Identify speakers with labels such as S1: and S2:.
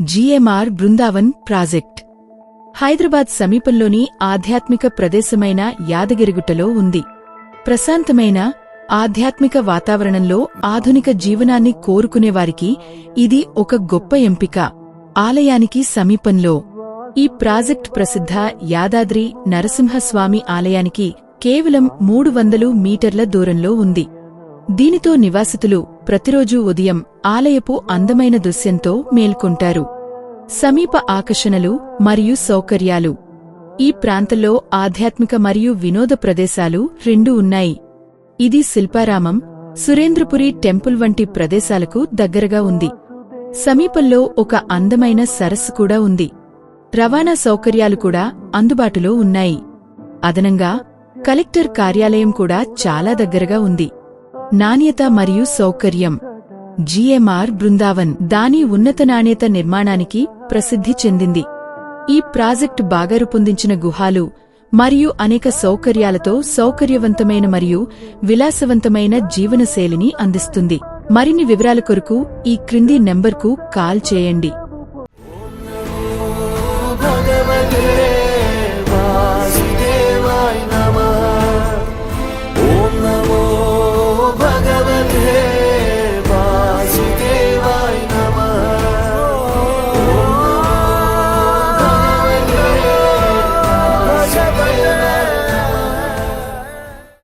S1: GMR Brindavan project Hyderabad సమీపంలోని ఆధ్యాత్మిక ప్రదేశమైన యాదగిరిగుట్టలో ఉంది. ప్రశాంతమైన ఆధ్యాత్మిక వాతావరణంలో ఆధునిక జీవనాన్ని కోరుకునేవారికి ఇది ఒక గొప్ప ఎంపిక. ఆలయానికి సమీపంలో ఈ ప్రాజెక్ట్ ప్రసిద్ధ యాదాద్రి నరసింహస్వామి ఆలయానికి కేవలం 300 మీటర్ల దూరంలో ఉంది. దీనితో నివాసితులు ప్రతిరోజూ ఉదయం ఆలయపు అందమైన దృశ్యంతో మేల్కొంటారు. సమీప ఆకర్షణలు మరియు సౌకర్యాలు. ఈ ప్రాంతంలో ఆధ్యాత్మిక మరియు వినోద ప్రదేశాలు రెండూ ఉన్నాయి. ఇది శిల్పారామం, సురేంద్రపురి టెంపుల్ వంటి ప్రదేశాలకు దగ్గరగా ఉంది. సమీపంలో ఒక అందమైన సరస్సు కూడా ఉంది. రవాణా సౌకర్యాలు కూడా అందుబాటులో ఉన్నాయి. అదనంగా కలెక్టర్ కార్యాలయం కూడా చాలా దగ్గరగా ఉంది. నాణ్యత మరియు సౌకర్యం. జీఎంఆర్ బృందావన్ దాని ఉన్నత నాణ్యత నిర్మాణానికి ప్రసిద్ధి చెందింది. ఈ ప్రాజెక్ట్ బాగా రూపొందించిన గుహాలు మరియు అనేక సౌకర్యాలతో సౌకర్యవంతమైన మరియు విలాసవంతమైన జీవనశైలిని అందిస్తుంది. మరిన్ని వివరాల కొరకు ఈ క్రింది నెంబర్కు కాల్ చేయండి.